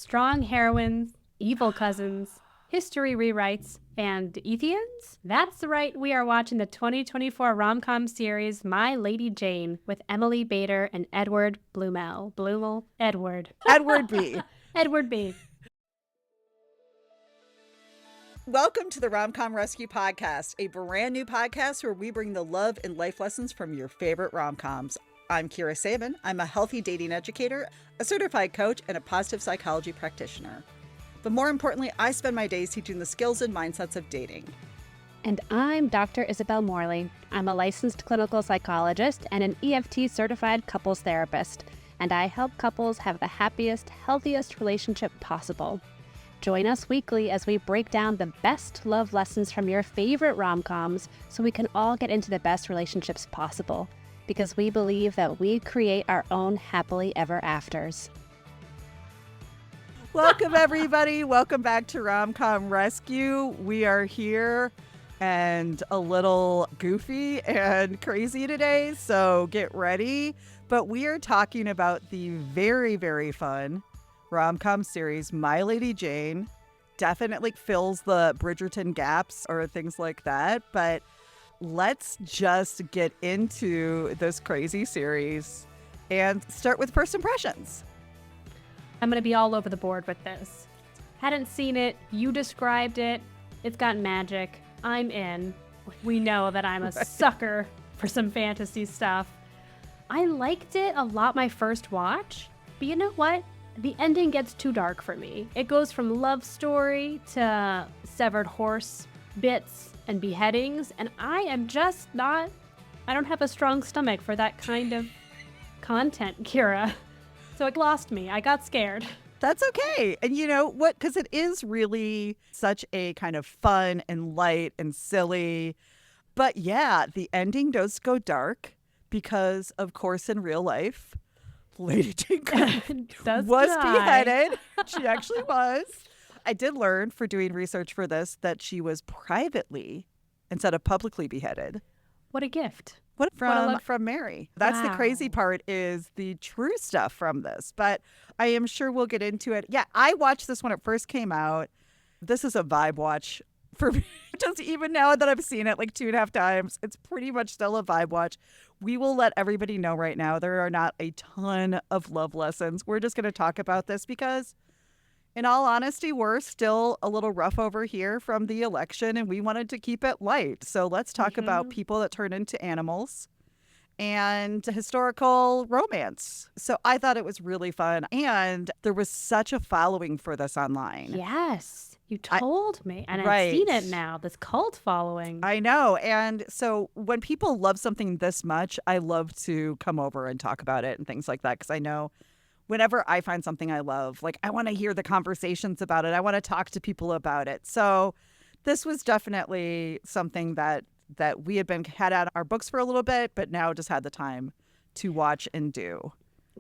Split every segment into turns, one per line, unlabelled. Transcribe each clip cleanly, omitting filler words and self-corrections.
strong heroines, evil cousins, history rewrites, and ethians? That's right, we are watching the 2024 rom-com series My Lady Jane with Emily Bader and Edward Blumel? Edward.
Edward B.
Edward B.
Welcome to the Rom-Com Rescue Podcast, a brand new podcast where we bring the love and life lessons from your favorite rom-coms. I'm Kira Sabin. I'm a healthy dating educator, a certified coach, and a positive psychology practitioner. But more importantly, I spend my days teaching the skills and mindsets of dating.
And I'm Dr. Isabelle Morley. I'm a licensed clinical psychologist and an EFT certified couples therapist, and I help couples have the happiest, healthiest relationship possible. Join us weekly as we break down the best love lessons from your favorite rom-coms so we can all get into the best relationships possible, because we believe that we create our own happily ever afters.
Welcome, everybody. Welcome back to Rom-Com Rescue. We are here and a little goofy and crazy today, so get ready. But we are talking about the very, very fun rom-com series My Lady Jane. Definitely fills the Bridgerton gaps or things like that, but let's just get into this crazy series and start with first impressions.
I'm going to be all over the board with this. Hadn't seen it, you described it, it's got magic, I'm in. We know that I'm a sucker for some fantasy stuff. I liked it a lot my first watch, but you know what? The ending gets too dark for me. It goes from love story to severed horse bits and beheadings, and I don't have a strong stomach for that kind of content, Kira. So it lost me. I got scared.
That's okay. And you know what? Because it is really such a kind of fun and light and silly. But yeah, the ending does go dark because, of course, in real life, Lady Jane was beheaded. She actually was. I did learn for doing research for this that she was privately instead of publicly beheaded.
What a gift.
From Mary. That's
Wow.
The crazy part is the true stuff from this. But I am sure we'll get into it. Yeah, I watched this when it first came out. This is a vibe watch for me. Just even now that I've seen it like 2.5 times, it's pretty much still a vibe watch. We will let everybody know right now there are not a ton of love lessons. We're just going to talk about this because, in all honesty, we're still a little rough over here from the election and we wanted to keep it light. So let's talk about people that turn into animals and historical romance. So I thought it was really fun. And there was such a following for this online.
Yes. You told me, and
right.
I've seen it now, this cult following.
I know. And so when people love something this much, I love to come over and talk about it and things like that, because I know whenever I find something I love, like I want to hear the conversations about it. I want to talk to people about it. So this was definitely something that we had out our books for a little bit, but now just had the time to watch and do.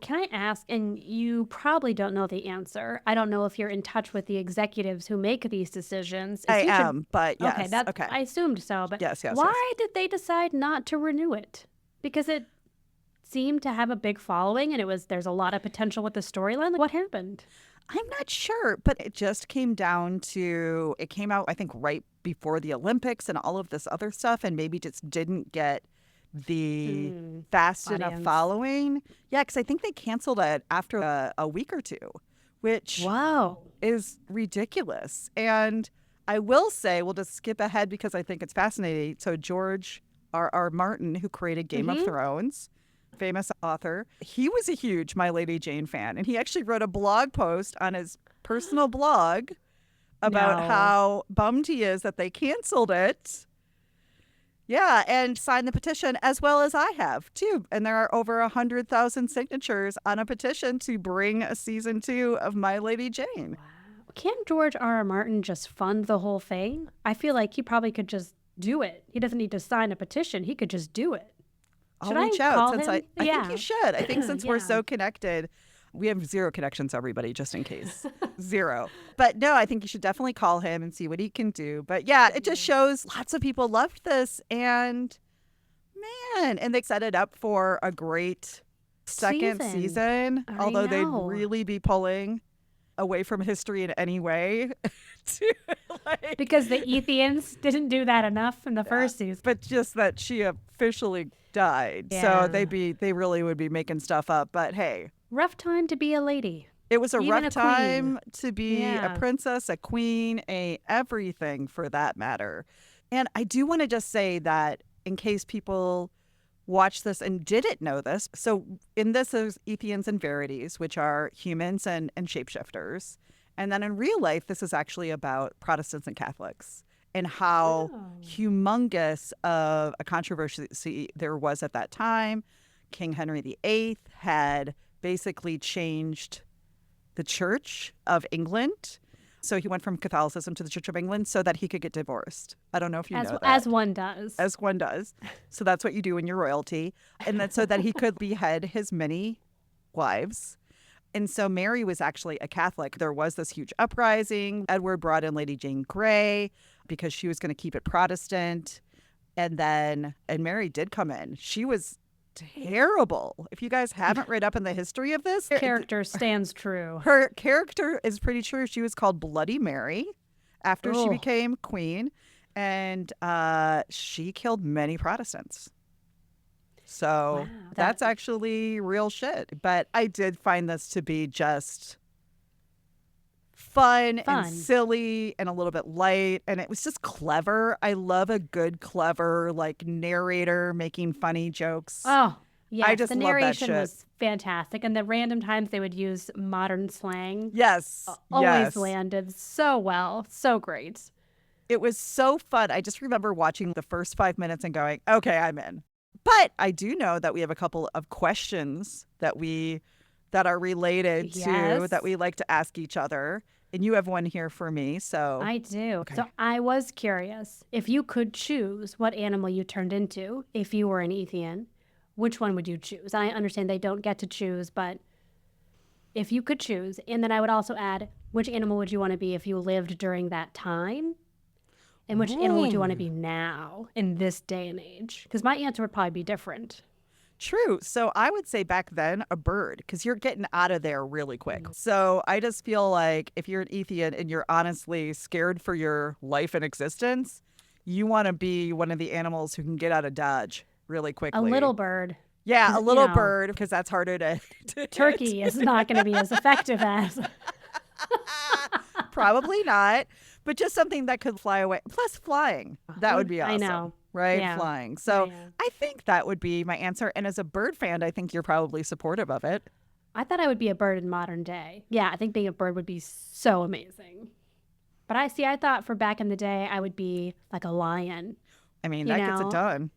Can I ask, and you probably don't know the answer. I don't know if you're in touch with the executives who make these decisions.
I am, but yes.
Okay, I assumed so. But
yes.
Why did they decide not to renew it? Because it seemed to have a big following, and there's a lot of potential with the storyline. What happened?
I'm not sure, but it just came down to, it came out, I think, right before the Olympics and all of this other stuff, and maybe just didn't get the fast enough following. Yeah, because I think they canceled it after a week or two, which is ridiculous. And I will say, we'll just skip ahead because I think it's fascinating. So George R.R. Martin, who created Game of Thrones, famous author, he was a huge My Lady Jane fan. And he actually wrote a blog post on his personal blog about how bummed he is that they canceled it. Yeah, and signed the petition, as well as I have, too. And there are over 100,000 signatures on a petition to bring a season 2 of My Lady Jane.
Wow. Can't George R.R. Martin just fund the whole thing? I feel like he probably could just do it. He doesn't need to sign a petition. He could just do it.
I'll reach out since I think you should. I think since we're so connected, we have zero connections, everybody, just in case. Zero. But no, I think you should definitely call him and see what he can do. But yeah, it just shows lots of people loved this. And man, and they set it up for a great second season, although they'd really be pulling away from history in any way. to,
because the Ethians didn't do that enough in the first season.
But just that she officially died.
Yeah.
So they really would be making stuff up. But hey.
Rough time to be a lady.
It was a
Even
rough
a queen.
time to be
Yeah.
a princess, a queen, a everything for that matter. And I do want to just say that in case people watch this and didn't know this. So in this is ethians and verities, which are humans and shapeshifters. And then in real life, this is actually about Protestants and Catholics and how humongous of a controversy there was at that time. King Henry VIII had basically changed the Church of England. So he went from Catholicism to the Church of England so that he could get divorced. I don't know if you know that.
As one does.
As one does. So that's what you do when you're royalty. And then so that he could behead his many wives. And so Mary was actually a Catholic. There was this huge uprising. Edward brought in Lady Jane Grey because she was going to keep it Protestant. And Mary did come in. She was terrible. If you guys haven't read up in the history of this,
Character stands true.
Her character is pretty true. She was called Bloody Mary after she became queen, and she killed many Protestants. So that's actually real shit. But I did find this to be just fun and silly and a little bit light, and it was just clever. I love a good, clever narrator making funny jokes.
Oh, yes.
I just
the
love that
narration
shit.
was fantastic, and the random times they would use modern slang.
Yes,
always landed so well, so great.
It was so fun. I just remember watching the first 5 minutes and going, "Okay, I'm in." But I do know that we have a couple of questions that are related to that we like to ask each other. And you have one here for me, so.
I do.
Okay.
So I was curious, if you could choose what animal you turned into if you were an Ethian, which one would you choose? I understand they don't get to choose, but if you could choose, and then I would also add, which animal would you want to be if you lived during that time? And which animal would you want to be now in this day and age? Because my answer would probably be different.
True. So I would say back then a bird, because you're getting out of there really quick. So I just feel like if you're an Ethian and you're honestly scared for your life and existence, you want to be one of the animals who can get out of Dodge really quickly.
A little bird.
Yeah, a little bird, because that's harder to
Turkey is not going to be as effective as.
Probably not, but just something that could fly away. Plus flying. That would be awesome.
I know.
Right?
Yeah.
Flying. So
Yeah.
I think that would be my answer. And as a bird fan, I think you're probably supportive of it.
I thought I would be a bird in modern day. Yeah, I think being a bird would be so amazing. But I thought for back in the day, I would be like a lion.
I mean, that gets it done.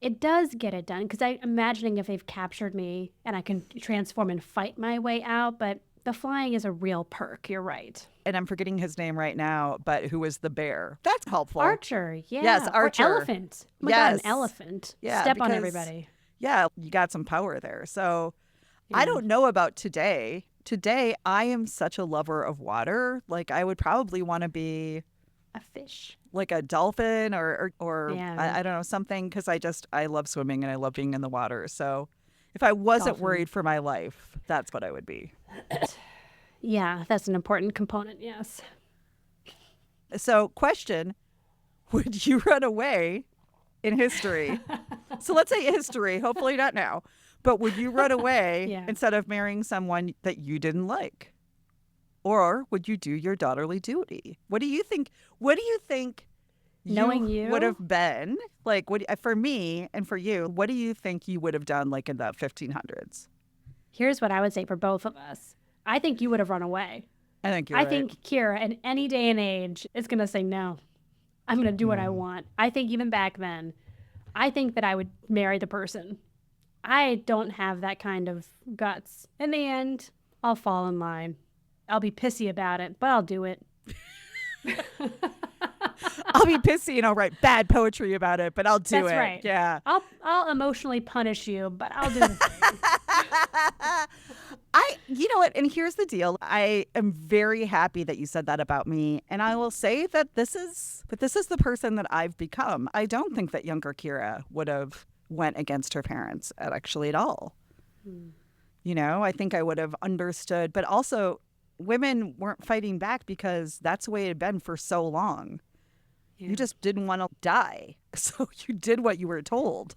It does get it done, because I'm imagining if they've captured me and I can transform and fight my way out, but the flying is a real perk. You're right.
And I'm forgetting his name right now, but who is the bear? That's helpful.
Archer, yeah.
Yes, Archer.
Or elephant. Oh my God, an elephant.
Yeah,
Step on
because-
everybody.
Yeah, you got some power there. So I don't know about today. Today, I am such a lover of water. Like, I would probably want to be
A fish.
like a dolphin or
Yeah.
I don't know, something, because I love swimming and I love being in the water. So if I wasn't
Dolphin.
worried for my life, that's what I would be.
Yeah, that's an important component, yes.
So question, would you run away in history? So let's say history, hopefully not now, but would you run away
Yeah.
instead of marrying someone that you didn't like? Or would you do your daughterly duty? What do you think? What do you think
Knowing you?
would have been? Like, for me and for you, what do you think you would have done like in the 1500s?
Here's what I would say for both of us. I think you would have run away.
I think you're
I
right.
think Kira, in any day and age, is going to say no. I'm going to do what I want. I think even back then, I think that I would marry the person. I don't have that kind of guts. In the end, I'll fall in line. I'll be pissy about it, but I'll do it.
I'll be pissy and I'll write bad poetry about it, but I'll do it.
That's right.
Yeah.
I'll emotionally punish you, but I'll do the thing.
You know what? And here's the deal. I am very happy that you said that about me. And I will say that this is the person that I've become. I don't think that younger Kira would have went against her parents at all. You know, I think I would have understood. But also, women weren't fighting back because that's the way it had been for so long.
Yeah.
You just didn't want to die. So you did what you were told.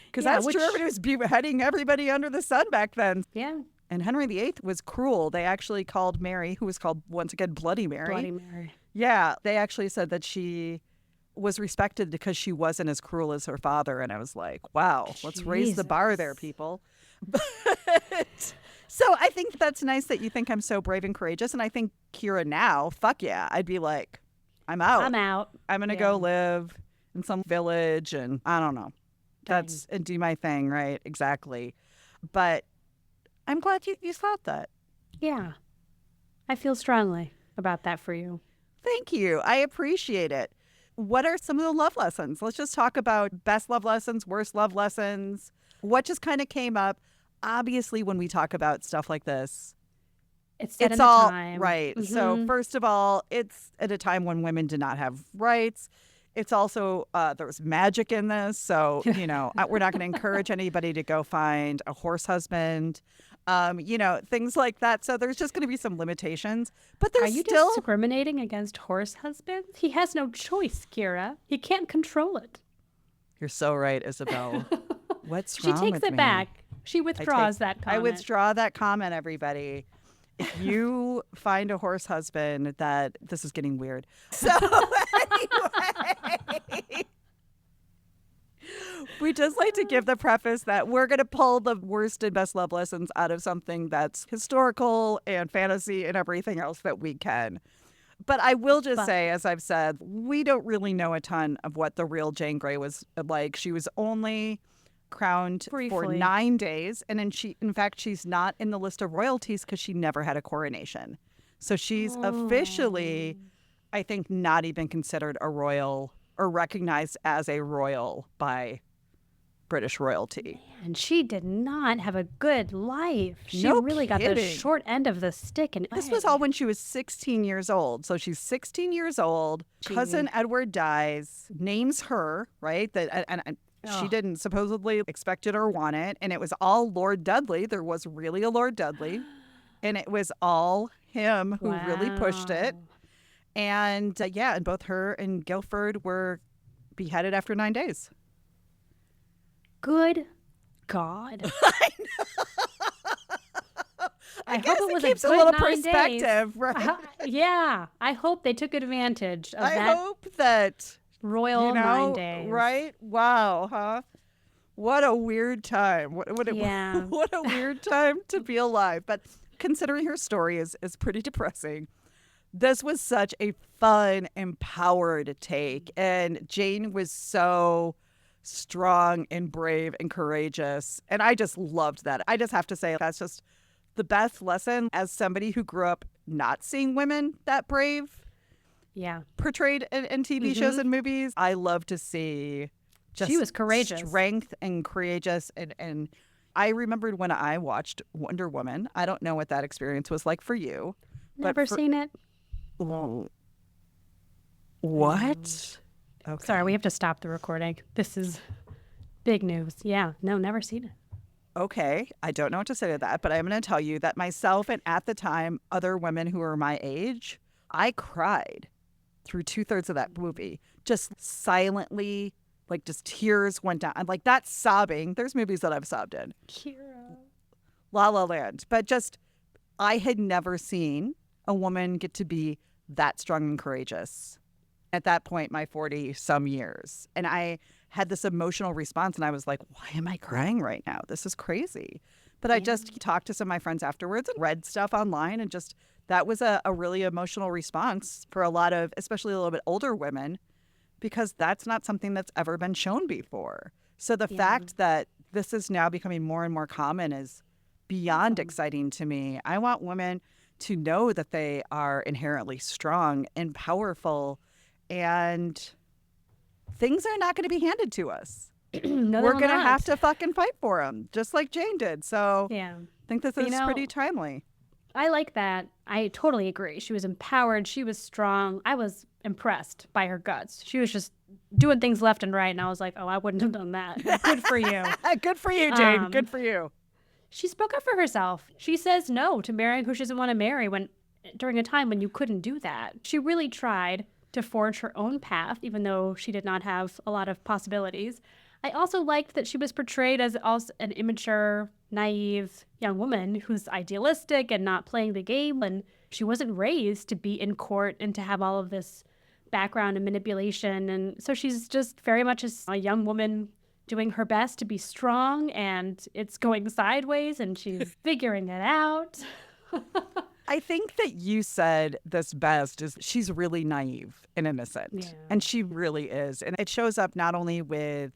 Because that's true. Everybody was beheading everybody under the sun back then.
Yeah.
And Henry VIII was cruel. They actually called Mary, who was called, once again, Bloody Mary.
Bloody Mary.
Yeah. They actually said that she was respected because she wasn't as cruel as her father. And I was like, wow, let's raise the bar there, people. But so I think that's nice that you think I'm so brave and courageous. And I think Kira now, fuck yeah, I'd be like, I'm out. I'm going to go live in some village and I don't know. And do my thing, right? Exactly. But I'm glad you thought that.
Yeah. I feel strongly about that for you.
Thank you. I appreciate it. What are some of the love lessons? Let's just talk about best love lessons, worst love lessons. What just kind of came up? Obviously, when we talk about stuff like this,
it's all time.
Right. Mm-hmm. So first of all, it's at a time when women did not have rights. It's also, there was magic in this. So, we're not going to encourage anybody to go find a horse husband, things like that. So there's just going to be some limitations. But there's
Are you
still
discriminating against horse husbands? He has no choice, Kira. He can't control it.
You're so right, Isabelle. What's wrong with me?
She takes it back. She withdraws that comment.
I withdraw that comment, everybody. If you find a horse husband this is getting weird. So anyway, we just like to give the preface that we're going to pull the worst and best love lessons out of something that's historical and fantasy and everything else that we can. But I will just say, as I've said, we don't really know a ton of what the real Jane Grey was like. She was only crowned for 9 days. And then in fact, she's not in the list of royalties because she never had a coronation. So she's officially, I think, not even considered a royal or recognized as a royal by British royalty.
And she did not have a good life. She really got the short end of the stick. And
this was all when she was 16 years old. So she's 16 years old. Cousin Edward dies, names her, right? She didn't supposedly expect it or want it. And it was all Lord Dudley. There was really a Lord Dudley. And it was all him who really pushed it. And and both her and Guilford were beheaded after 9 days.
Good God.
I know. I guess hope it keeps a little perspective, right?
Yeah. I hope they took advantage of that.
I hope that
royal 9 days.
Right? Wow, huh? What a weird time. What a weird time to be alive. But considering her story is pretty depressing, this was such a fun, empowered take. And Jane was so strong and brave and courageous. And I just loved that. I just have to say that's just the best lesson as somebody who grew up not seeing women that brave.
Yeah.
Portrayed in TV shows and movies. I love to see just
she was courageous.
Strength and courageous. And I remembered when I watched Wonder Woman. I don't know what that experience was like for you.
Never seen it.
What? Okay.
Sorry, we have to stop the recording. This is big news. Yeah. No, never seen it.
Okay. I don't know what to say to that, but I'm going to tell you that myself and at the time, other women who were my age, I cried through 2/3 of that movie, just silently, like just tears went down. I'm like, that's sobbing. There's movies that I've sobbed in.
Kira.
La La Land. But just, I had never seen a woman get to be that strong and courageous at that point, my 40-some years. And I had this emotional response and I was like, why am I crying right now? This is crazy. But I just talked to some of my friends afterwards and read stuff online and just, that was a really emotional response for a lot of, especially a little bit older women, because that's not something that's ever been shown before. So the fact that this is now becoming more and more common is beyond exciting to me. I want women to know that they are inherently strong and powerful, and things are not going to be handed to us.
No,
we're going to have to fucking fight for them, just like Jane did. So
yeah.
I think this is pretty timely.
I like that. I totally agree. She was empowered. She was strong. I was impressed by her guts. She was just doing things left and right. And I was like, oh, I wouldn't have done that. Good for you.
Good for you, Jane. Good for you.
she spoke up for herself. She says no to marrying who she doesn't want to marry during a time when you couldn't do that. She really tried to forge her own path, even though she did not have a lot of possibilities. I also liked that she was portrayed as also an immature, naive young woman who's idealistic and not playing the game. And she wasn't raised to be in court and to have all of this background and manipulation. And so she's just very much a young woman doing her best to be strong, and it's going sideways and she's figuring it out.
I think that you said this best is she's really naive and innocent.
Yeah.
And she really is. And it shows up not only with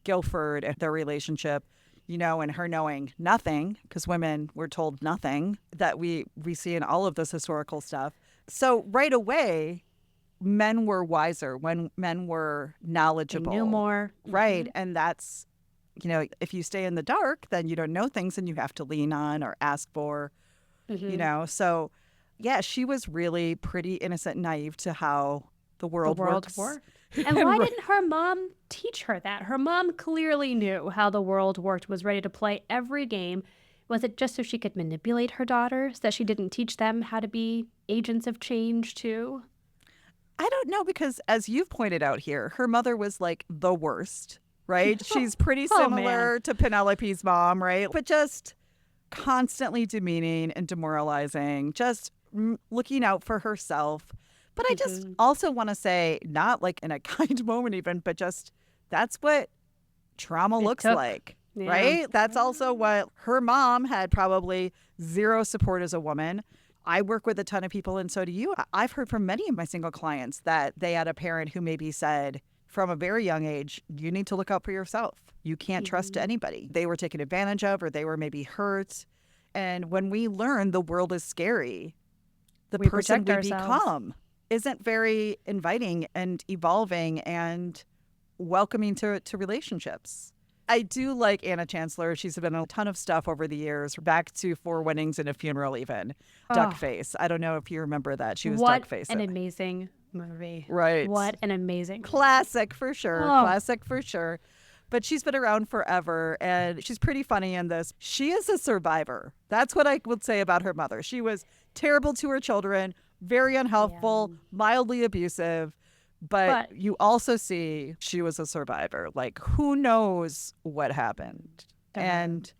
Guilford and their relationship, and her knowing nothing, because women were told nothing, that we see in all of this historical stuff. So right away, men were wiser, when men were knowledgeable.
They knew more.
Right. And that's, if you stay in the dark, then you don't know things and you have to lean on or ask for, So, yeah, she was really pretty innocent and naive to how the world works.
And why didn't her mom teach her that? Her mom clearly knew how the world worked, was ready to play every game. Was it just so she could manipulate her daughters, that she didn't teach them how to be agents of change too?
I don't know, because as you've pointed out here, her mother was like the worst, right? She's pretty similar to Penelope's mom, right? But just constantly demeaning and demoralizing, just looking out for herself. But I just also want to say, not like in a kind moment even, but just that's what trauma looks like, right? That's also what her mom had, probably zero support as a woman. I work with a ton of people, and so do you. I've heard from many of my single clients that they had a parent who maybe said from a very young age, you need to look out for yourself. You can't trust anybody. They were taken advantage of, or they were maybe hurt. And when we learn the world is scary, the person we become isn't very inviting and evolving and welcoming to relationships. I do like Anna Chancellor. She's been in a ton of stuff over the years, back to Four Weddings and a Funeral even. Duckface. I don't know if you remember that. She was Duckface.
What an amazing movie.
Right.
What an amazing
classic for sure. Classic for sure. But she's been around forever, and she's pretty funny in this. She is a survivor. That's what I would say about her mother. She was terrible to her children, very unhelpful, mildly abusive. But you also see she was a survivor. Like, who knows what happened? And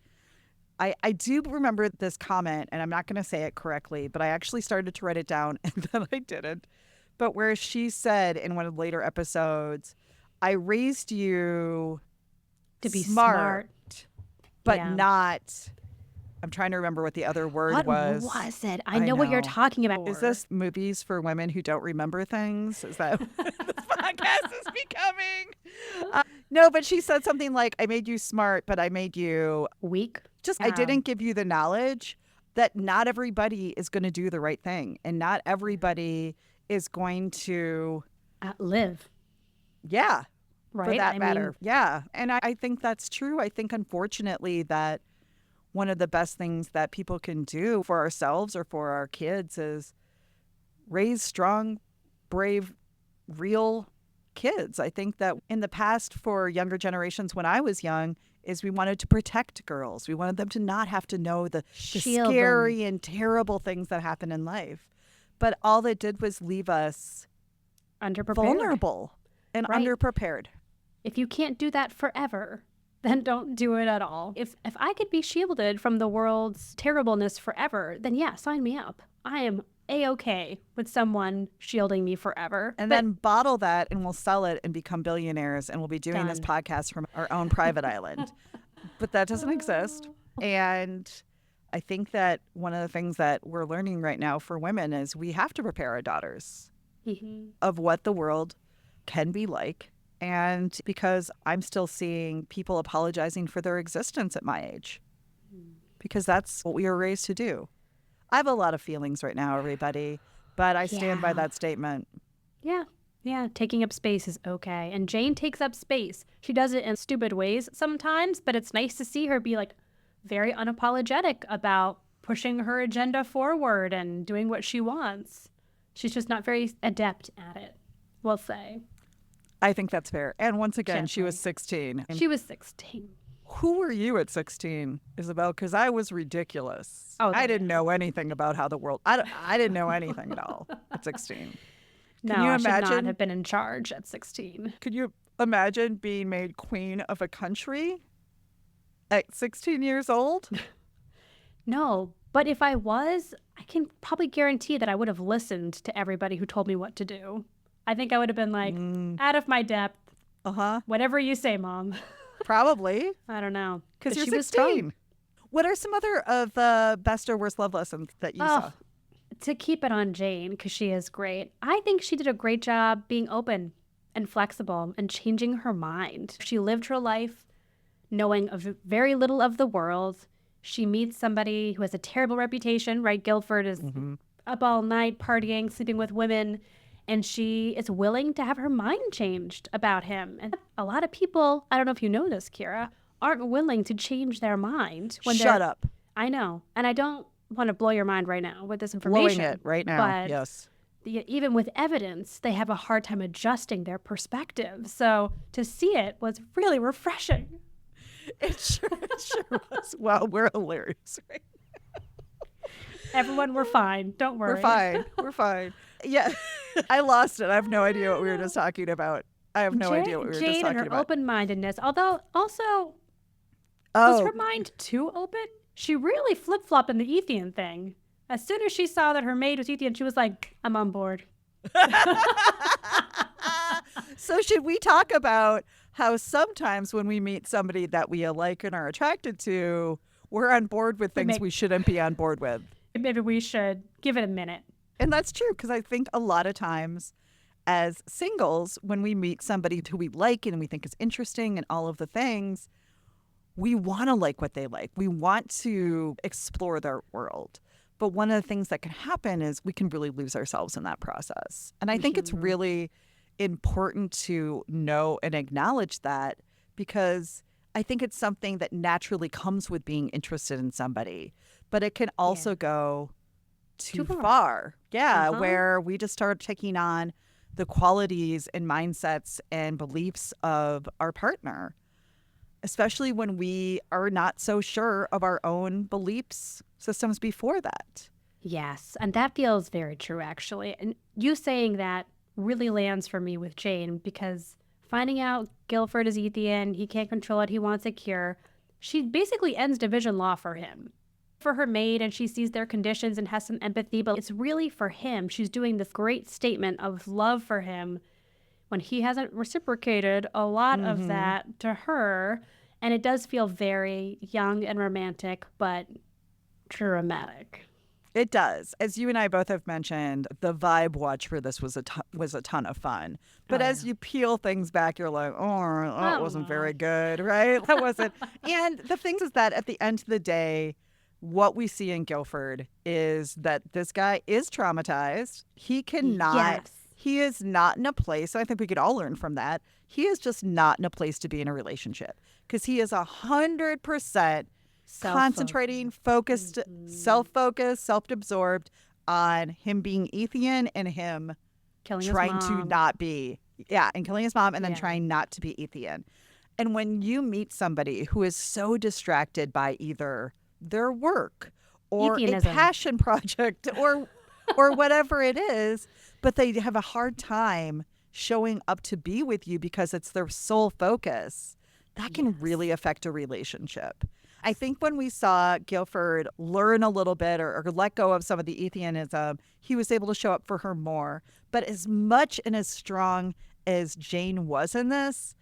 I do remember this comment, and I'm not going to say it correctly, but I actually started to write it down, and then I didn't. But where she said in one of the later episodes, I raised you
to be smart,
but not... I'm trying to remember what the other word was.
What was it? I know what you're talking about.
Is this movies for women who don't remember things? Is that what this podcast is becoming? No, but she said something like, I made you smart, but I made you...
weak?
I didn't give you the knowledge that not everybody is going to do the right thing. And not everybody is going to...
live.
Yeah.
Right?
For that matter. Yeah. And I think that's true. I think, unfortunately, that one of the best things that people can do for ourselves or for our kids is raise strong, brave, real kids. I think that in the past, for younger generations, when I was young, is we wanted to protect girls. We wanted them to not have to know the scary and terrible things that happen in life. But all it did was leave us vulnerable and underprepared.
If you can't do that forever, then don't do it at all. If I could be shielded from the world's terribleness forever, then yeah, sign me up. I am A-okay with someone shielding me forever.
And then bottle that, and we'll sell it and become billionaires, and we'll be doing this podcast from our own private island. But that doesn't exist. And I think that one of the things that we're learning right now for women is we have to prepare our daughters of what the world can be like. And because I'm still seeing people apologizing for their existence at my age, because that's what we were raised to do. I have a lot of feelings right now, everybody, but I stand by that statement.
Yeah. Taking up space is okay. And Jane takes up space. She does it in stupid ways sometimes, but it's nice to see her be like very unapologetic about pushing her agenda forward and doing what she wants. She's just not very adept at it, we'll say.
I think that's fair. And once again, she was 16.
She was 16.
Who were you at 16, Isabelle? Because I was ridiculous.
Oh,
I didn't know anything about how the world. I didn't know anything at all at 16.
No,
Can you
I should not
imagine?
have been in charge at 16.
Could you imagine being made queen of a country at 16 years old?
No, but if I was, I can probably guarantee that I would have listened to everybody who told me what to do. I think I would have been like, out of my depth. Whatever you say, Mom.
Probably.
I don't know.
Because you're
she was
16. What are some other of the best or worst love lessons that you saw?
To keep it on Jane, because she is great, I think she did a great job being open and flexible and changing her mind. She lived her life knowing very little of the world. She meets somebody who has a terrible reputation, right? Guilford is up all night, partying, sleeping with women, and she is willing to have her mind changed about him. And a lot of people, I don't know if you know this, Kira, aren't willing to change their mind.
Shut up.
I know. And I don't want to blow your mind right now with this information.
Blowing it right now,
but
yes.
Even with evidence, they have a hard time adjusting their perspective. So to see it was really refreshing.
It sure was. Wow, we're hilarious, right?
Everyone, we're fine. Don't worry.
We're fine. Yeah, I lost it. I have no idea what we were just talking about. I have no idea what we were just
Jane
talking
and her
about.
open-mindedness. Although, also, was her mind too open? She really flip-flopped in the Ethian thing. As soon as she saw that her maid was Ethian, she was like, I'm on board.
So should we talk about how sometimes when we meet somebody that we like and are attracted to, we're on board with things we shouldn't be on board with?
Maybe we should give it a minute.
And that's true, because I think a lot of times as singles, when we meet somebody who we like and we think is interesting and all of the things, we want to like what they like. We want to explore their world. But one of the things that can happen is we can really lose ourselves in that process. And I think it's really important to know and acknowledge that, because I think it's something that naturally comes with being interested in somebody. But it can also go too far. Yeah, where we just start taking on the qualities and mindsets and beliefs of our partner, especially when we are not so sure of our own beliefs systems before that.
Yes, and that feels very true, actually. And you saying that really lands for me with Jane, because finding out Guilford is Ethian, he can't control it, he wants a cure, she basically ends division law for him. For her maid, and she sees their conditions and has some empathy, but it's really for him. She's doing this great statement of love for him when he hasn't reciprocated a lot of that to her. And it does feel very young and romantic, but dramatic.
It does. As you and I both have mentioned, the vibe watch for this was a ton of fun. But as you peel things back, you're like, oh, that wasn't very good, right? That wasn't. And the thing is that at the end of the day, what we see in Guilford is that this guy is traumatized. He cannot, he is not in a place, and I think we could all learn from that. He is just not in a place to be in a relationship, because he is 100% concentrating, focused, self-focused, self-absorbed on him being Ethian and him trying to not be, and killing his mom and then trying not to be Ethian. And when you meet somebody who is so distracted by either their work or
Ethianism.
a passion project or whatever it is, but they have a hard time showing up to be with you because it's their sole focus, that can really affect a relationship. I think when we saw Guilford learn a little bit or let go of some of the Ethianism, he was able to show up for her more. But as much and as strong as Jane was in this,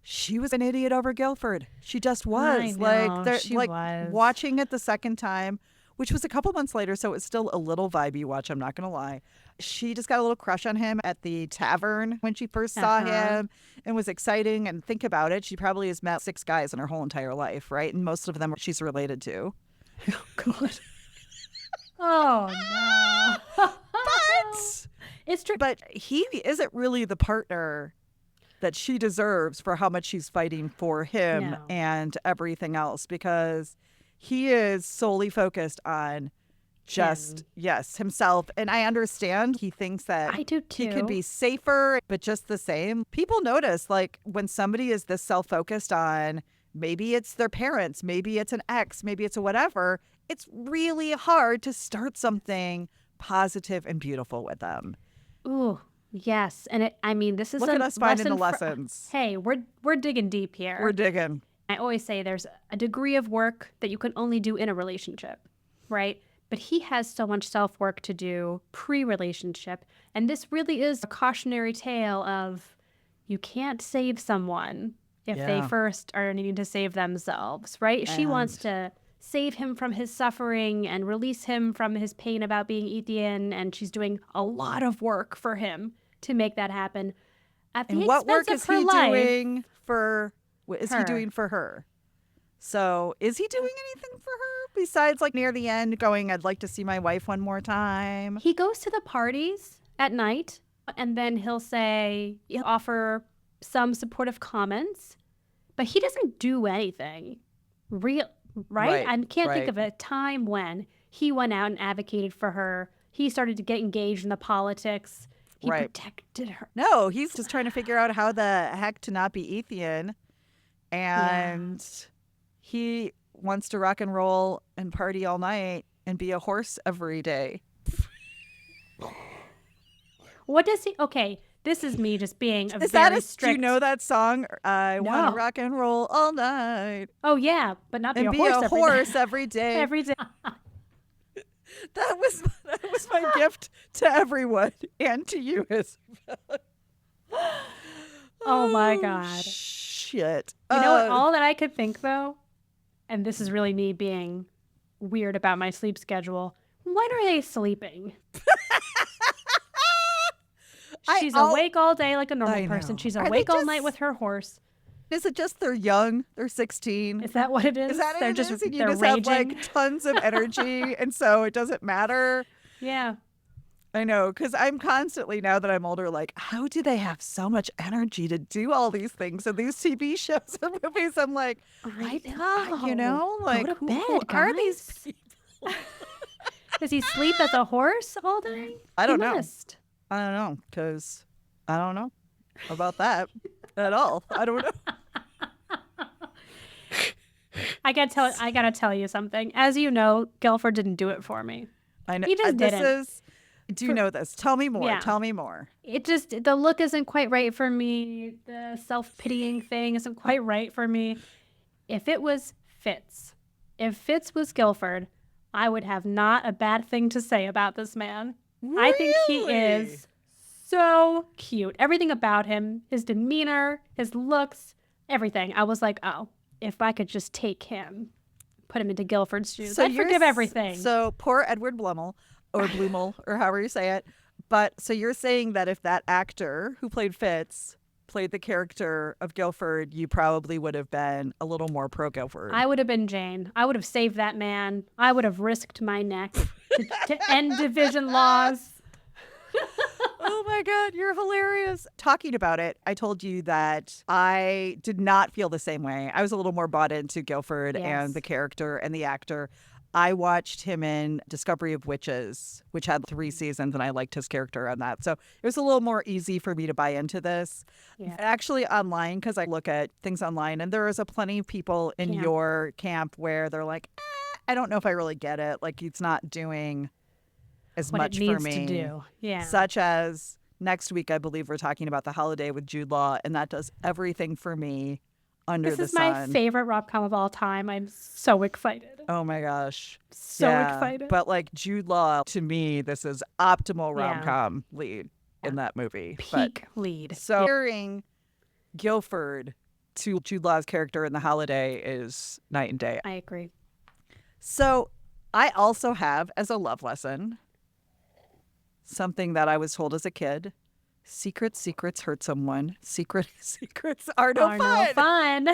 she was an idiot over Guilford. She just was.
I know, she was.
Watching it the second time, which was a couple months later, so it's still a little vibey watch, I'm not going to lie. She just got a little crush on him at the tavern when she first saw him and was exciting. And think about it, she probably has met 6 guys in her whole entire life, right? And most of them she's related to. Oh, God.
Oh, no.
But
it's true.
But he isn't really the partner that she deserves for how much she's fighting for him and everything else, because he is solely focused on just, himself. And I understand he thinks that
I do too.
He could be safer, but just the same. People notice, like, when somebody is this self-focused on maybe it's their parents, maybe it's an ex, maybe it's a whatever. It's really hard to start something positive and beautiful with them.
Ooh, yes. And this is
Look at us finding the lessons.
Hey, we're digging deep here.
We're digging.
I always say there's a degree of work that you can only do in a relationship, right? But he has so much self-work to do pre-relationship. And this really is a cautionary tale of you can't save someone if they first are needing to save themselves, right? She wants to save him from his suffering and release him from his pain about being Ethian. And she's doing a lot of work for him to make that happen. At the
And
expense
what work
of
is
her
he
life,
doing for? What is
her.
he doing for her? So is he doing anything for her besides like near the end going, I'd like to see my wife one more time?
He goes to the parties at night and then he'll offer some supportive comments, but he doesn't do anything real, right? I can't think of a time when he went out and advocated for her. He started to get engaged in the politics. He protected her.
No, he's just trying to figure out how the heck to not be Ethian. And he wants to rock and roll and party all night and be a horse every day.
What does he? Okay, this is me just being
Is that a strict... Do you know that song? I want to rock and roll all night.
Oh yeah, but not be
and
a horse
every day.
Every day.
That was my gift to everyone and to you, Isabelle.
Oh my God.
Shit.
You know what? All that I could think though, and this is really me being weird about my sleep schedule. When are they sleeping? She's awake all day like a normal person. She's awake all night with her horse.
Is it just they're young? They're 16.
Is that what it is?
Is that
they're
it?
just
Is? And you
they're
just
raging?
have like tons of energy, and so it doesn't matter.
Yeah.
I know, because I'm constantly, now that I'm older, like, how do they have so much energy to do all these things in these TV shows and movies? I'm like,
I know.
You know, like,
go to bed,
who are these people?
Does he sleep as a horse all day?
I don't know. I don't know, because I don't know about that at all. I don't know.
I gotta tell you something. As you know, Guilford didn't do it for me.
I know.
He just didn't.
Do you know this? Tell me more.
Yeah.
Tell me more.
The look isn't quite right for me. The self-pitying thing isn't quite right for me. If it was Fitz, if Fitz was Guilford, I would have not a bad thing to say about this man.
Really?
I think he is so cute. Everything about him, his demeanor, his looks, everything. I was like, oh, if I could just take him, put him into Guilford's shoes, I'd forgive everything.
So poor Edward Blumel, or Blumel, or however you say it. But so you're saying that if that actor who played Fitz played the character of Guilford, you probably would have been a little more pro Guilford.
I would have been Jane. I would have saved that man. I would have risked my neck to end division laws.
Oh my God, you're hilarious. Talking about it, I told you that I did not feel the same way. I was a little more bought into Guilford and the character and the actor. I watched him in Discovery of Witches, which had 3 seasons, and I liked his character on that. So it was a little more easy for me to buy into this. Yeah. Actually online, because I look at things online, and there is a plenty of people in your camp where they're like, I don't know if I really get it. Like, it's not doing as much for me.
To do. Yeah.
Such as next week, I believe we're talking about The Holiday with Jude Law, and that does everything for me under the sun.
This is my favorite rom-com of all time. I'm so excited.
Oh my gosh.
So excited.
But like Jude Law, to me, this is optimal rom-com lead in that movie.
Peak lead.
So hearing Guilford to Jude Law's character in The Holiday is night and day.
I agree.
So I also have, as a love lesson, something that I was told as a kid. Secrets hurt someone. Secrets are no fun.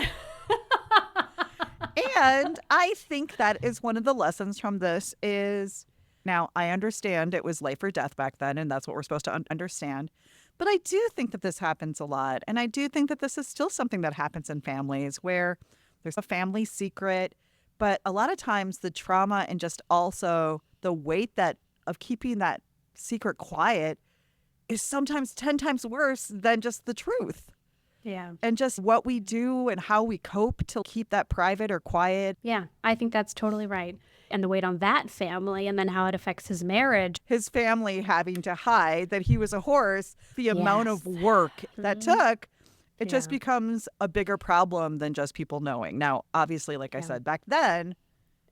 And I think that is one of the lessons from this is, now I understand it was life or death back then, and that's what we're supposed to understand. But I do think that this happens a lot. And I do think that this is still something that happens in families where there's a family secret. But a lot of times the trauma and just also the weight of keeping that secret quiet is sometimes 10 times worse than just the truth.
Yeah.
and just what we do and how we cope to keep that private or quiet.
Yeah, I think that's totally right. And the weight on that family and then how it affects his marriage.
His family having to hide that he was a horse, the amount of
Yes.
work that took, it just
Yeah.
becomes a bigger problem than just people knowing. Now, obviously, like I said, back then,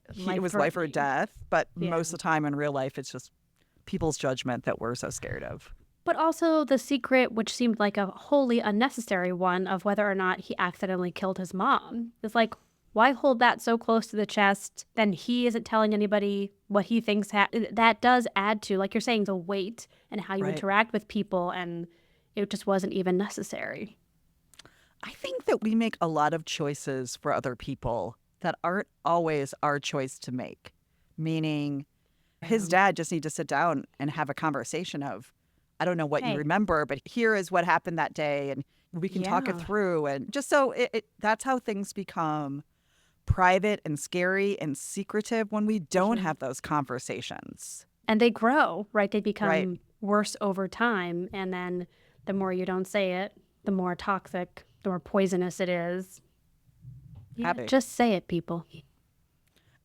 it was life or death. But most of the time in real life, it's just people's judgment that we're so scared of.
But also the secret, which seemed like a wholly unnecessary one, of whether or not he accidentally killed his mom. It's like, why hold that so close to the chest? Then he isn't telling anybody what he thinks. That does add to, like you're saying, the weight and how you interact with people. And it just wasn't even necessary.
I think that we make a lot of choices for other people that aren't always our choice to make. Meaning, his dad just needs to sit down and have a conversation of, I don't know what you remember, but here is what happened that day, and we can talk it through. And just so that's how things become private and scary and secretive when we don't have those conversations.
And they grow, right? They become worse over time. And then the more you don't say it, the more toxic, the more poisonous it is. Yeah, just say it, people.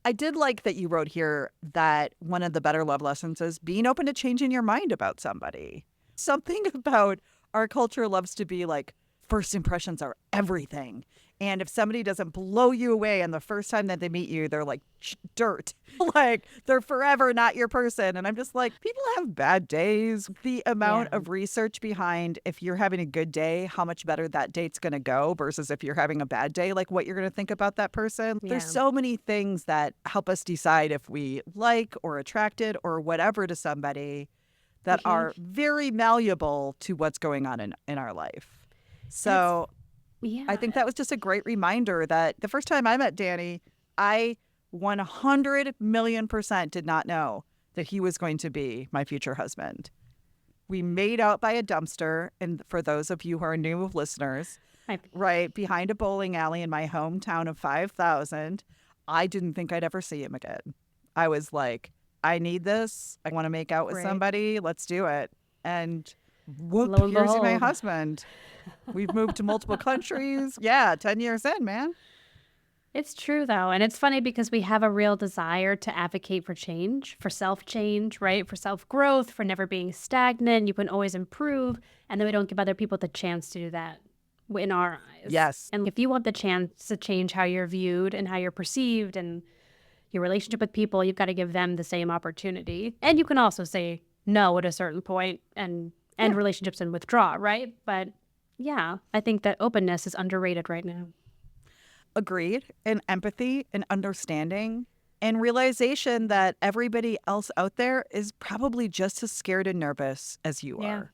I did like that you wrote here that one of the better love lessons is being open to changing your mind about somebody. Something about our culture loves to be like, first impressions are everything. And if somebody doesn't blow you away and the first time that they meet you, they're like dirt. Like they're forever not your person. And I'm just like, people have bad days. The amount of research behind if you're having a good day, how much better that date's going to go versus if you're having a bad day, like what you're going to think about that person. There's so many things that help us decide if we like or attracted or whatever to somebody that are very malleable to what's going on in our life. So I think that was just a great reminder that the first time I met Danny, I 100 million % did not know that he was going to be my future husband. We made out by a dumpster. And for those of you who are new listeners, right behind a bowling alley in my hometown of 5,000, I didn't think I'd ever see him again. I was like, I need this. I want to make out with somebody. Let's do it. And whoop, here's my husband. We've moved to multiple countries. 10 years in, man.
It's true, though. And it's funny because we have a real desire to advocate for change, for self-change, right? For self-growth, for never being stagnant. You can always improve. And then we don't give other people the chance to do that in our eyes.
Yes.
And if you want the chance to change how you're viewed and how you're perceived and your relationship with people, you've got to give them the same opportunity. And you can also say no at a certain point and end relationships and withdraw, right? But yeah, I think that openness is underrated right now.
Agreed. And empathy and understanding and realization that everybody else out there is probably just as scared and nervous as you are.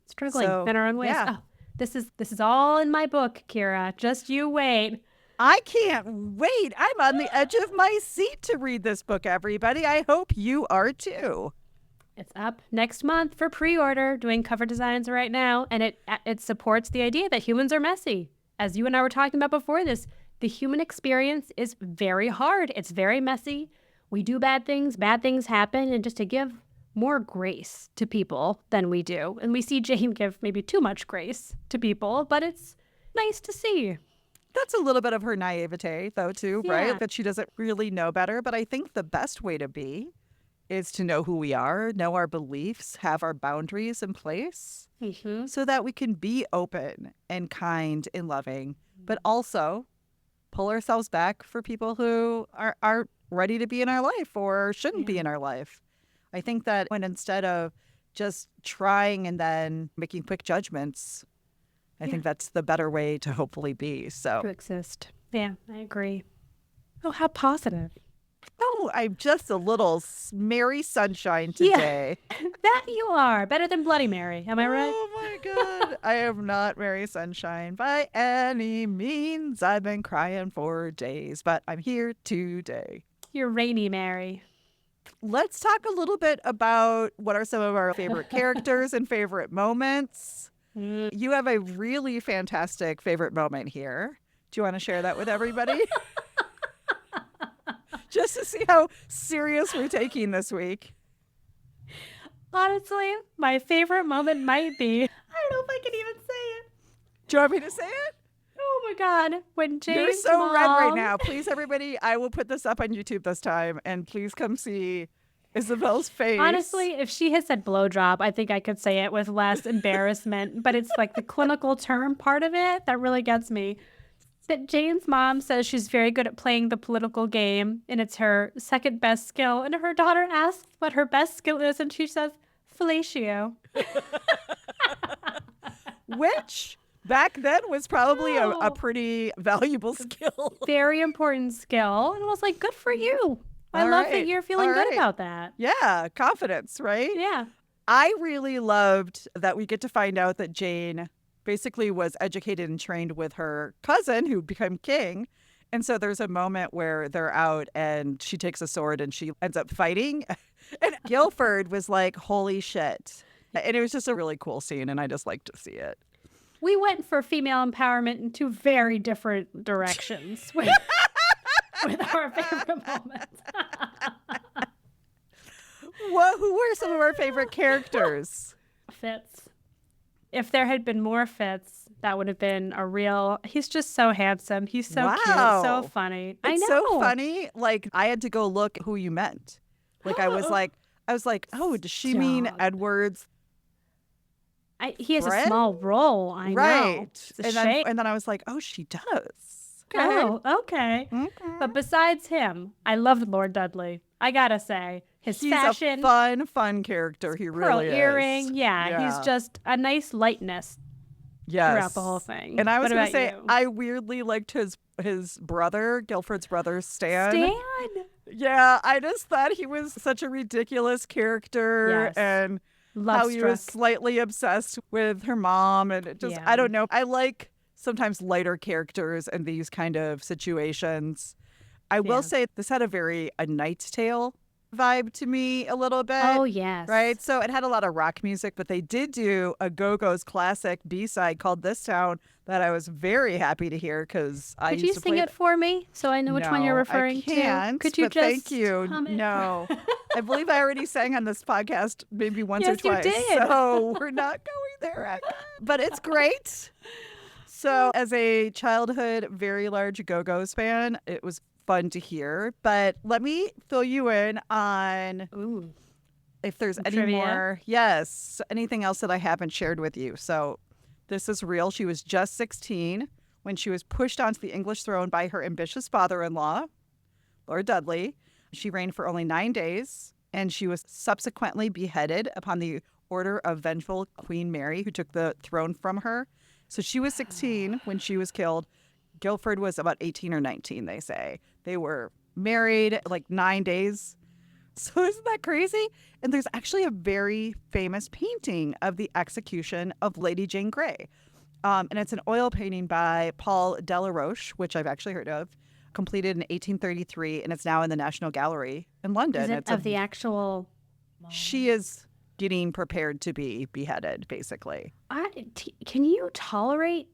Struggling in our own ways. Oh, this is all in my book, Kira. Just you wait.
I can't wait. I'm on the edge of my seat to read this book, everybody. I hope you are too.
It's up next month for pre-order, doing cover designs right now, and it supports the idea that humans are messy. As you and I were talking about before this, the human experience is very hard. It's very messy. We do bad things happen, and just to give more grace to people than we do. And we see Jane give maybe too much grace to people, but it's nice to see.
That's a little bit of her naivete, though, too, right? That she doesn't really know better. But I think the best way to be is to know who we are, know our beliefs, have our boundaries in place so that we can be open and kind and loving, but also pull ourselves back for people who aren't ready to be in our life or shouldn't be in our life. I think that when instead of just trying and then making quick judgments, I think that's the better way to hopefully be. So
to exist. Yeah, I agree. Oh, how positive.
Oh, I'm just a little Mary Sunshine today.
Yeah, that you are. Better than Bloody Mary. Am I right?
Oh, my God. I am not Mary Sunshine by any means. I've been crying for days, but I'm here today.
You're Rainy Mary.
Let's talk a little bit about what are some of our favorite characters and favorite moments. You have a really fantastic favorite moment here. Do you want to share that with everybody? Just to see how serious we're taking this week.
Honestly, my favorite moment might be, I don't know if I can even say it.
Do you want me to say it?
Oh my God. When Jane's
You're so
mom...
red right now. Please, everybody, I will put this up on YouTube this time, and please come see Isabelle's face.
Honestly, if she had said blowjob, I think I could say it with less embarrassment. But it's like the clinical term part of it that really gets me. That Jane's mom says she's very good at playing the political game, and it's her second best skill. And her daughter asks what her best skill is, and she says, fellatio.
Which back then was probably a pretty valuable skill.
Very important skill. And I was like, good for you. I love that you're feeling good about that.
Yeah, confidence, right?
Yeah.
I really loved that we get to find out that Jane basically was educated and trained with her cousin who became king. And so there's a moment where they're out and she takes a sword and she ends up fighting. And Guilford was like, holy shit. And it was just a really cool scene, and I just liked to see it.
We went for female empowerment in two very different directions with our favorite moments.
Well, who were some of our favorite characters?
Fitz. If there had been more Fitz, that would have been a real... He's just so handsome. He's so cute, so funny. I know.
It's so funny. Like, I had to go look who you meant. Like, I was like, oh, does she mean Edward's?
He has
friend?
a small role. I know.
And then I was like, oh, she does. Okay.
Oh, okay. But besides him, I loved Lord Dudley. I gotta say, his fashion,
a fun character. He really is.
Earring, yeah, he's just a nice lightness throughout the whole thing.
And I was
going to
say, I weirdly liked his brother, Guilford's brother, Stan. Yeah, I just thought he was such a ridiculous character, and how he was slightly obsessed with her mom, and it just, I don't know. I like sometimes lighter characters in these kind of situations. I will say this had a Knight's Tale vibe to me a little bit.
Oh, yes.
Right? So it had a lot of rock music, but they did do a Go-Go's classic B-side called This Town that I was very happy to hear because I used to play.
Could you sing it for me so I know which one you're referring
to? I can't,
Could you just
thank you. No. I believe I already sang on this podcast maybe once or twice.
Yes, you did.
So we're not going there again. But it's great. So as a childhood, very large Go-Go's fan, it was fun to hear. But let me fill you in on if there's any more. Yes, anything else that I haven't shared with you. So this is real. She was just 16 when she was pushed onto the English throne by her ambitious father-in-law, Lord Dudley. She reigned for only 9 days, and she was subsequently beheaded upon the order of vengeful Queen Mary, who took the throne from her. So she was 16 when she was killed. Guilford was about 18 or 19, they say. They were married like 9 days. So isn't that crazy? And there's actually a very famous painting of the execution of Lady Jane Grey. And it's an oil painting by Paul Delaroche, which I've actually heard of, completed in 1833, and it's now in the National Gallery in London.
Is it the actual...
She is getting prepared to be beheaded, basically.
Can you tolerate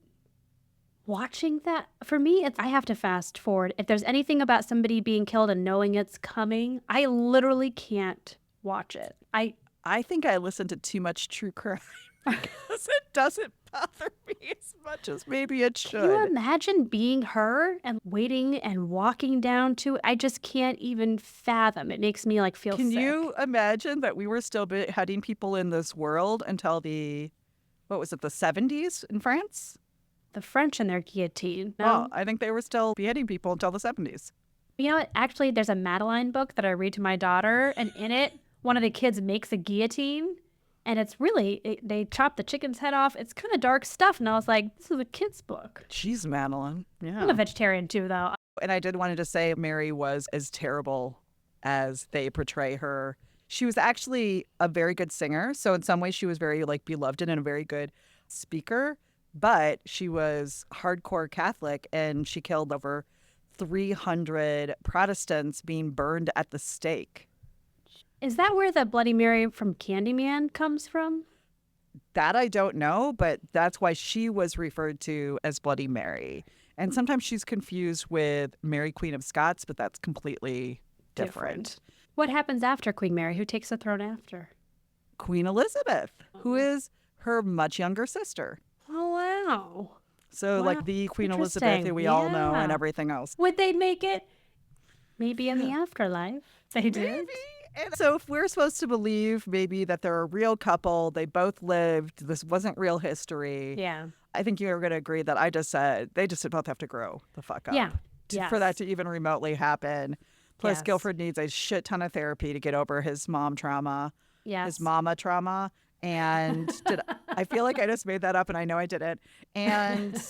watching that? For me, I have to fast forward. If there's anything about somebody being killed and knowing it's coming, I literally can't watch it.
I think I listen to too much true crime because it doesn't bother me as much as maybe it should.
Can you imagine being her and waiting and walking down to it? I just can't even fathom. It makes me feel sick.
Can you imagine that we were still beheading people in this world until the 70s in France?
The French and their guillotine. No?
Well, I think they were still beheading people until the 70s.
You know what? Actually, there's a Madeline book that I read to my daughter, and in it, one of the kids makes a guillotine, and it's really, they chop the chicken's head off. It's kind of dark stuff, and I was like, this is a kid's book.
Jeez, Madeline. Yeah.
I'm a vegetarian too, though.
And I did wanted to say Mary was as terrible as they portray her. She was actually a very good singer, so in some ways she was very beloved and a very good speaker. But she was hardcore Catholic, and she killed over 300 Protestants being burned at the stake.
Is that where the Bloody Mary from Candyman comes from?
That I don't know, but that's why she was referred to as Bloody Mary. And sometimes she's confused with Mary, Queen of Scots, but that's completely different.
What happens after Queen Mary? Who takes the throne after?
Queen Elizabeth, who is her much younger sister.
Oh, wow.
So
Wow.
like the Queen Elizabeth
Interesting.
who we all know and
Yeah.
everything else.
Would they make it? Maybe in the afterlife. They did.
Maybe. And so if we're supposed to believe maybe that they're a real couple, they both lived, this wasn't real history.
Yeah.
I think you're going to agree that I just said they just both have to grow the fuck up.
Yeah.
For that to even remotely happen. Plus,
Yes.
Guilford needs a shit ton of therapy to get over his mom trauma,
Yes.
his mama trauma. And I feel like I just made that up, and I know I didn't. And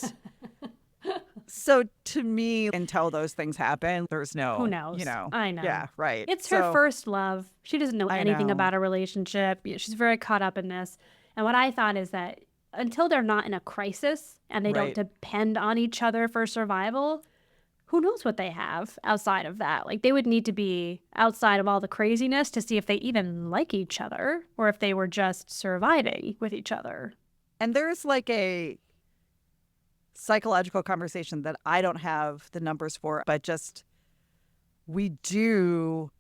so to me, until those things happen, there's no,
Who knows?
you know.
I know.
Yeah, right.
It's her first love. She doesn't know
I
anything
know.
about a relationship. She's very caught up in this. And what I thought is that until they're not in a crisis and they don't
Right.
depend on each other for survival, who knows what they have outside of that? Like, they would need to be outside of all the craziness to see if they even like each other or if they were just surviving with each other.
And there's like a psychological conversation that I don't have the numbers for, but just we do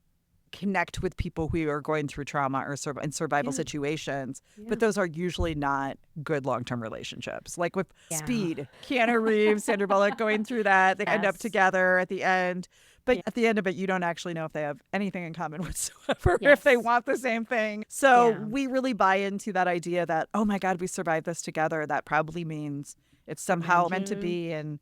connect with people who are going through trauma or in survival
Yeah.
situations,
Yeah.
but those are usually not good long-term relationships. Like with
Yeah.
Speed, Keanu Reeves, Sandra Bullock going through that, they end up
Yes.
together at the end. But
Yeah.
at the end of it, you don't actually know if they have anything in common whatsoever,
Yes.
if they want the same thing. So
Yeah.
we really buy into that idea that, oh my God, we survived this together. That probably means it's somehow meant to be, and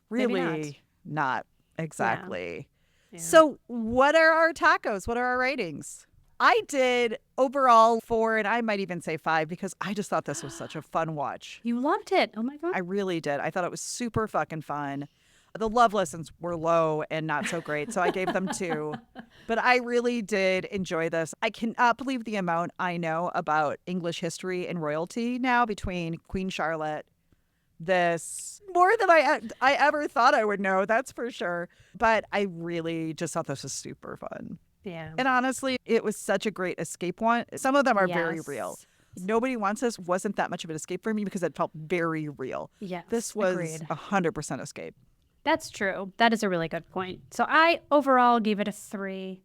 Maybe
really not exactly.
Yeah.
So what are our tacos? What are our ratings? I did overall 4, and I might even say 5, because I just thought this was such a fun watch.
You loved it. Oh my God.
I really did. I thought it was super fucking fun. The love lessons were low and not so great, so I gave them 2. But I really did enjoy this. I cannot believe the amount I know about English history and royalty now between Queen Charlotte, this more than I ever thought I would know, that's for sure. But I really just thought this was super fun.
Yeah.
And honestly, it was such a great escape one. Some of them are very
Yes.
real. Nobody Wants Us wasn't that much of an escape for me because it felt very real.
Yes.
This was
Agreed.
100% escape.
That's true. That is a really good point. So I overall gave it a 3.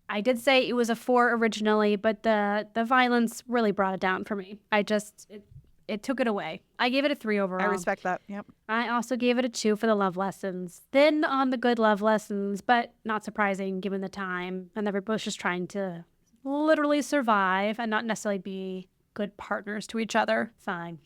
I did say it was a 4 originally, but the violence really brought it down for me. It took it away. I gave it a 3 overall.
I respect that. Yep.
I also gave it a 2 for the love lessons. Thin on the good love lessons, but not surprising given the time. And they were both just trying to literally survive and not necessarily be good partners to each other. Fine.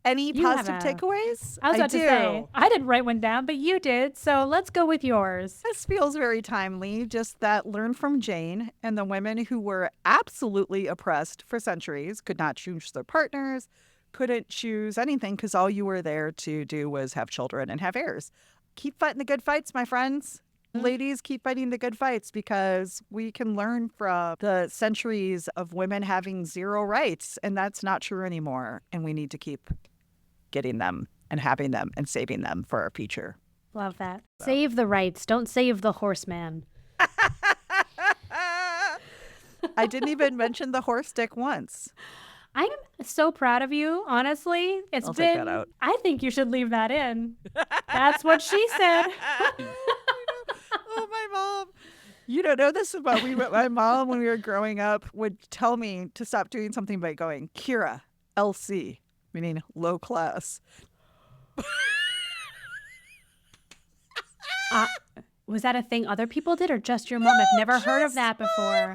Any
You have
positive takeaways?
I was about to say, I didn't write one down, but you did. So let's go with yours.
This feels very timely. Just that learn from Jane and the women who were absolutely oppressed for centuries, could not choose their partners, couldn't choose anything because all you were there to do was have children and have heirs. Keep fighting the good fights, my friends. Ladies, keep fighting the good fights, because we can learn from the centuries of women having 0 rights, and that's not true anymore. And we need to keep getting them and having them and saving them for our future.
Love that. Save the rights. Don't save the horseman.
I didn't even mention the horse dick once.
I am so proud of you, honestly.
I'll take that out.
I think you should leave that in. That's what she said.
Oh, my mom. You don't know this about me, but my mom, when we were growing up, would tell me to stop doing something by going, Kira, LC, meaning low class.
Was that a thing other people did or just your mom? I've never heard of that before.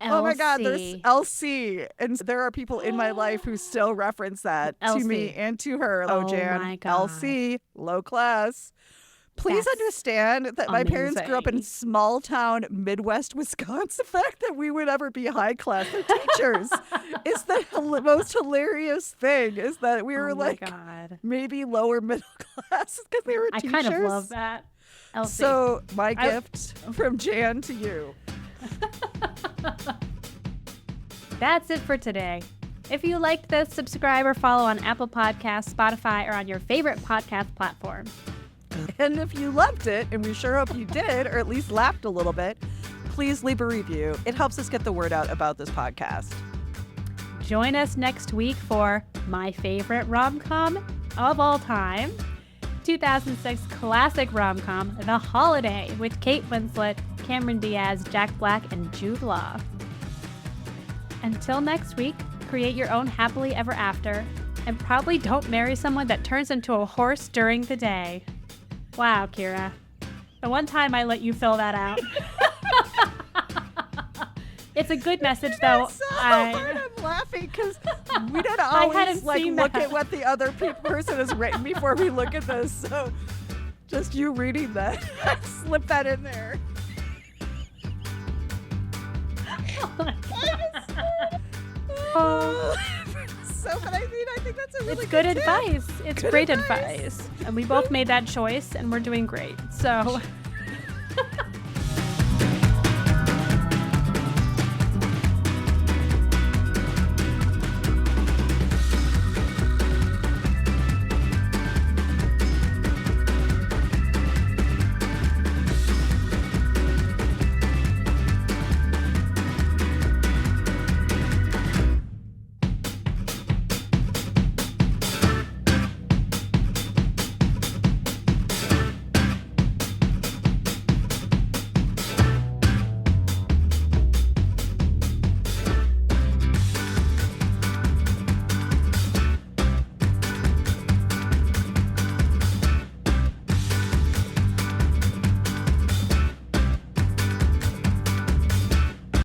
Oh my God, there's
LC.
LC. And there are people in my life who still reference that to me
LC.
and to her.
Oh
Jan.
my God.
LC, low class. Please
That's
understand that my parents grew up in
amazing.
small town Midwest Wisconsin. The fact that we would ever be high class, they're teachers, is the most hilarious thing. Is that we were
Oh my
like
God.
maybe lower middle class because they were
I
teachers.
kind of love that. LC.
So my gift from Jan to you.
That's it for today. If you liked this, subscribe or follow on Apple Podcasts, Spotify, or on your favorite podcast platform.
And if you loved it, and we sure hope you did, or at least laughed a little bit, please leave a review. It helps us get the word out about this podcast.
Join us next week for my favorite rom-com of all time, 2006 classic rom-com, The Holiday, with Kate Winslet, Cameron Diaz, Jack Black, and Jude Law. Until next week, create your own happily ever after, And probably don't marry someone that turns into a horse during the day. Wow, Kira. The one time I let you fill that out. It's a good message, though.
So hard. I'm laughing because we don't always look at what the other person has written before we look at this. So just you reading that, slip that in there. But I think that's a really
good
tip.
advice. It's great advice. And we both made that choice, and we're doing great. So